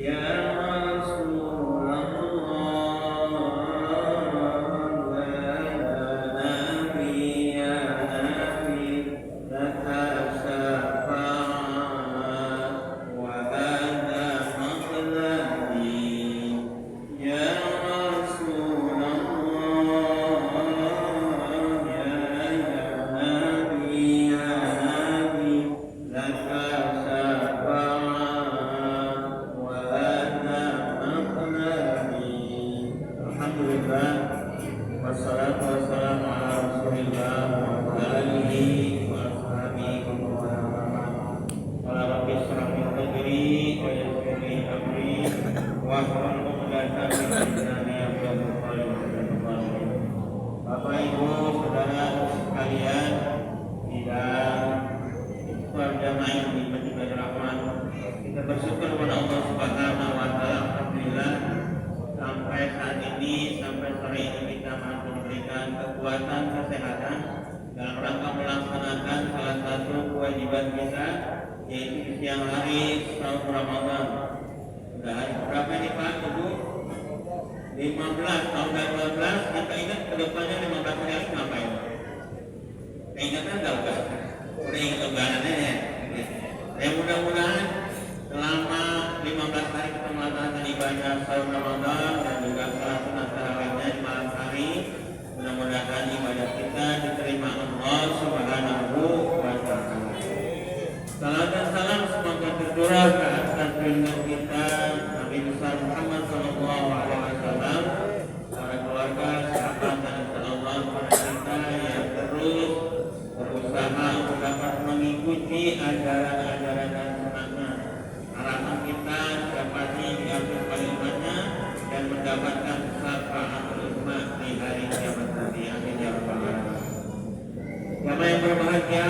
Ya Rasulullah ya Nabi ya Nabi laka syafa'at wa hadha maqladi ya Rasulullah ya Nabi laka syafa'at wa hadha maqladi. Alhamdulillah wassalatu wassalamu ala Rasulillah wa ala alihi wa ashabihi wa man wala. Qala rabbi ishrah li sadri wa yassir li amri wahlul 'uqdatam min lisani yafqahu qawli. Bapak Ibu saudara sekalian, tidak berjamaah yang dimuliakan Rahman, kita bersyukur kepada Allah Subhanahu wa taala. Alhamdulillah sampai saat ini, sampai sore ini kita mampu memberikan kekuatan, kesehatan dalam rangka melaksanakan salah satu kewajiban kita, yaitu di siang hari saum Ramadan. Sudah hari berapa ini Pak Ibu? 15 tahun 15. Kita ingat kedepannya 15 hari ngapain? Ingatan enggak Pak? Udah ingat lebarannya ya? Ya mudah-mudahan selama 15 hari kita melaksanakan ibadah saum Ramadan dan juga salat sunat tarawihnya di malam hari, mudah-mudahan ibadah kita diterima Allah Subhanahu wa taala. Salam dan salam semoga tercurah ke atas junjungan kita Nabi besar Muhammad sallallahu alaihi wasallam, para keluarga, sahabat dan insyaallah para kita yang terus berusaha untuk dapat mengikuti ajaran-ajaran dan sunnah. Harapan kita dapati diambil kalimatnya dan mendapatkan syafaat umat di hari kiamat nanti. Amin ya rabbal alamin. Jamaah yang berbahagia,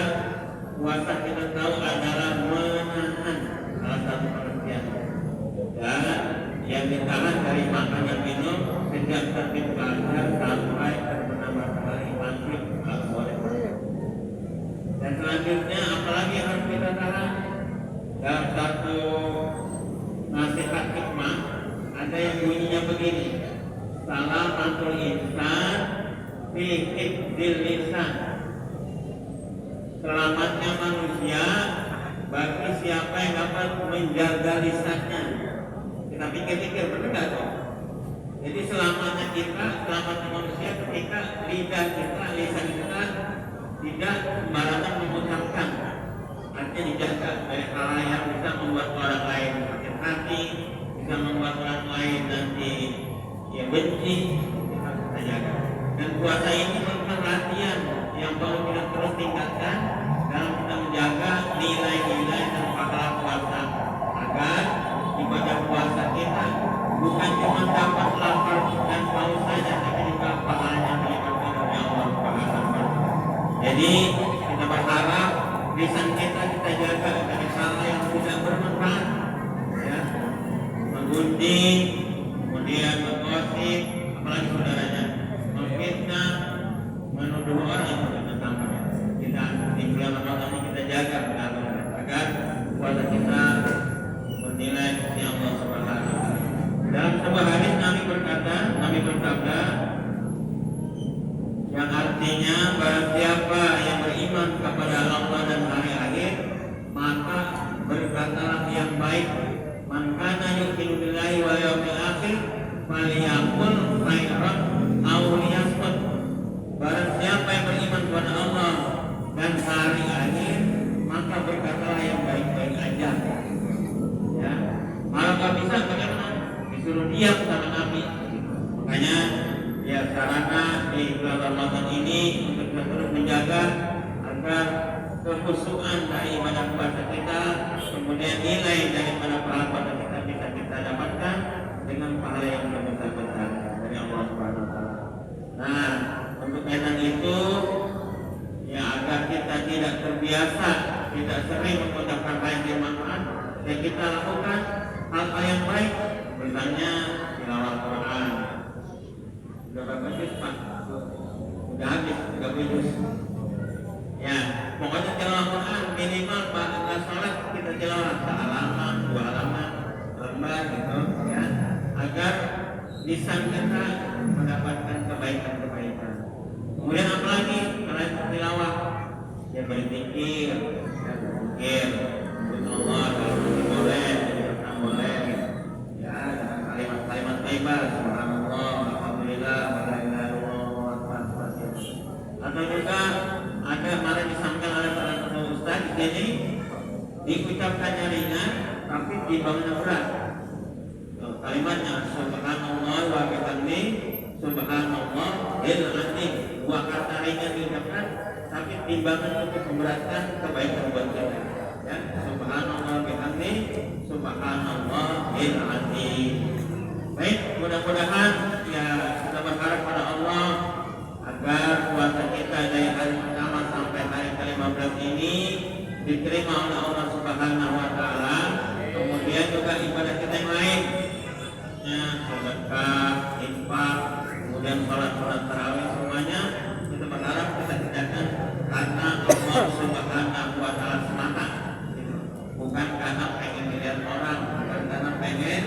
puasa kita tahu adalah menahan salah satu pengertian, dan yang ditahan dari makan dan minum sejak terbit fajar sampai terbenam matahari maghrib atau sore. Dan selanjutnya apalagi yang harus kita tahan? Dalam satu nasihat hikmah ada yang bunyinya begini: salamatul insan fi hifdzil lisan. Selamatnya manusia bagi siapa yang dapat menjaga lisannya. Kita pikir-pikir, benar nggak toh? Jadi selamatnya kita, selamatnya manusia ketika lidah kita, lisan kita tidak sembarangan mengucapkan. Artinya dijaga dari hal yang bisa membuat orang lain sakit hati, bisa membuat orang lain nanti ya benci, kita jaga. Dan puasa ini merupakan latihan yang perlu kita terus tingkatkan dalam kita menjaga nilai-nilai dan pahala puasa, agar ibadah puasa kita bukan cuma dapat lapar dan haus saja, tapi juga pahalanya dilibatkan oleh Allah Subhanahu wa taala. Jadi kita berharap lisan kita jaga dari hal yang tidak bermanfaat, ya, menggunjing, kemudian menggosip, apalagi saudaranya, memfitnah, menuduh orang yang tidak tampaknya. Kita di bulan Ramadan ini kita jaga benar-benar agar puasa kita bernilai di sisi Allah Subhanahu wa taala. Dalam sebuah hadis Nabi bersabda, yang artinya barang siapa yang beriman kepada Allah dan hari akhir, maka berkatalah yang baik. Man kana yu'minu billahi wal yawmil akhir falyaqul khairan aw liyasmut. Barang siapa yang beriman kepada Allah dan hari akhir, maka berkatalah yang baik-baik aja. Ya, kalau nggak bisa bagaimana? Disuruh diam sama Nabi. Makanya ya sarana di bulan Ramadan ini untuk kita terus menjaga agar kekhusyuan dari ibadah puasa kita, kemudian nilai daripada pahala puasa kita bisa kita dapatkan dengan pahala yang besar-besar dari Allah Subhanahu wa taala. Nah, untuk kaitan itu ya agar kita tidak terbiasa, tidak sering mengucapkan hal yang bermanfaat, dan kita lakukan hal-hal yang baik, misalnya tilawah Quran. Sudah berapa juz Pak? Sudah habis 30 juz. Ya, pokoknya tilawah Quran minimal pada salat kita tilawah sehalaman, 2 halaman, bertambah gitu ya, agar bisa kita mendapatkan kebaikan-kebaikan. Kemudian apalagi selain tilawah, ya berzikir, ya berzikir, Allah kalau masih boleh, tidak boleh, ya dengan kalimat-kalimat thayyibah, subhanallah, alhamdulillah, wa la ilaha illallah, atau juga ada kemarin disampaikan oleh para ustaz di sini, diucapkannya ringan tapi dibangunnya berat. Kalimatnya subhanallah wa bihamdi subhanallah il azim, dua kata ringan diucapkan tapi timbangan untuk memberatkan kebaikan buat kita. Ya, subhanallah wa bihamdi subhanallah il azim. Baik, mudah-mudahan ya kita berharap pada Allah agar puasa kita dari hari pertama sampai hari ke-15 ini diterima oleh Allah Subhanahu wa taala. Kemudian juga ibadah kita yang lain, ya, sedekah, infak, kemudian salat tarawih, semuanya kita berharap kita kerjakan karena Allah Subhanahu wa taala semata, gitu. Bukan karena pengen dilihat orang, bukan karena pengen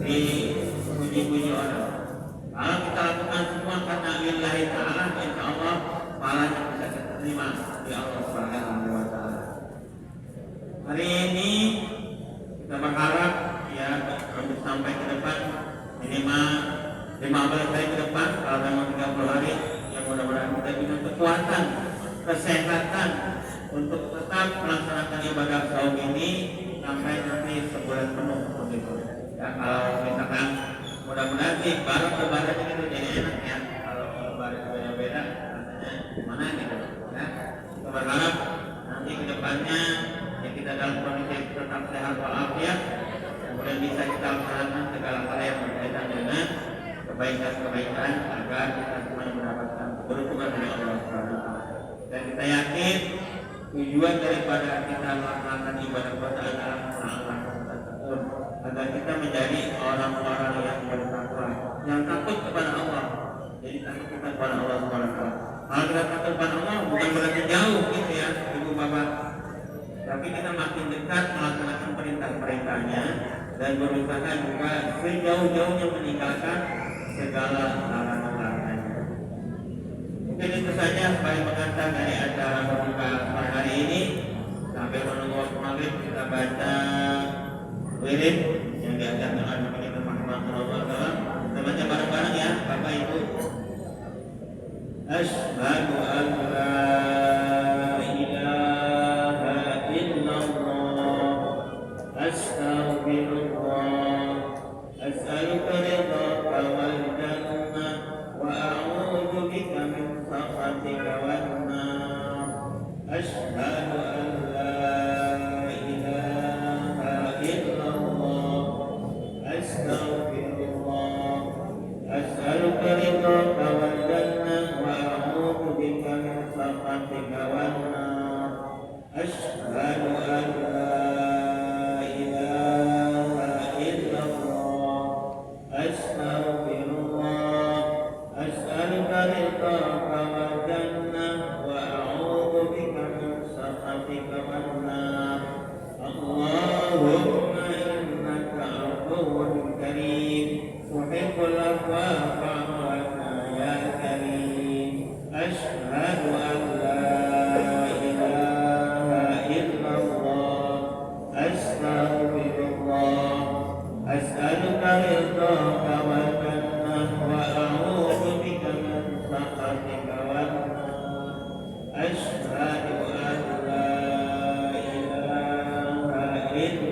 dipuji-puji orang. Kalau kita lakukan semua karena lillahi ta'ala, insya Allah pahalanya bisa diterima di Allah Subhanahu wa taala. Hari ini kita berharap ya untuk sampai ke depan minimal 15 hari ke depan, kalau memang 30 hari, yang mudah-mudahan kita bisa kekuatan, kesehatan untuk tetap melaksanakan ibadah saum ini sampai nanti sebulan penuh begitu. Ya, kalau misalkan mudah-mudahan sih baru lebaran itu jadi enak ya. Kalau lebaran beda-beda rasanya gimana gitu ya. Kita berharap nanti ke depannya ya kita dalam kondisi tetap sehat walafiat, kemudian bisa kita laksanakan segala hal yang berkaitan dengan kebaikan-kebaikan agar kita semua mendapatkan keberuntungan dari Allah Subhanahu wa taala. Dan kita yakin tujuan daripada kita melaksanakan ibadah puasa adalah agar kita menjadi orang-orang yang bertakwa, yang takut kepada Allah. Jadi takut kita kepada Allah Subhanahu wa taala. Kalau kita takut kepada Allah bukan berarti jauh gitu ya, Ibu Bapak. Tapi kita makin dekat melaksanakan perintah-perintahnya dan berusaha juga sejauh-jauhnya meninggalkan segala larangan-larangannya. Mungkin itu saja sebagai pengantar dari acara berbuka pada hari ini. Sampai menunggu waktu maghrib kita baca wirid yang diajarkan oleh Nabi Muhammad SAW. Kita baca bareng-bareng ya, Bapak Ibu. Asyhadu an la ilaha illallah, astaghfirullah, as'aluka ridhaka wal jannah wa a'udzu bika min sakhatika wan nar. Asyhadu an la أسألك رضاك والجنة وأعوذ بك من سخطك والنار. أشهد أن لا إله إلا الله، أستغفر الله. أسألك رضاك والجنة وأعوذ بك من سخطك والنار. اللهم إنك عفو كريم تحب العفو فاعف عنا يا كريم. أشهد أن لا إله إلا الله، أستغفر الله. أسألك رضاك والجنة وأعوذ بك من سخطك والنار. أشهد أن لا إله إلا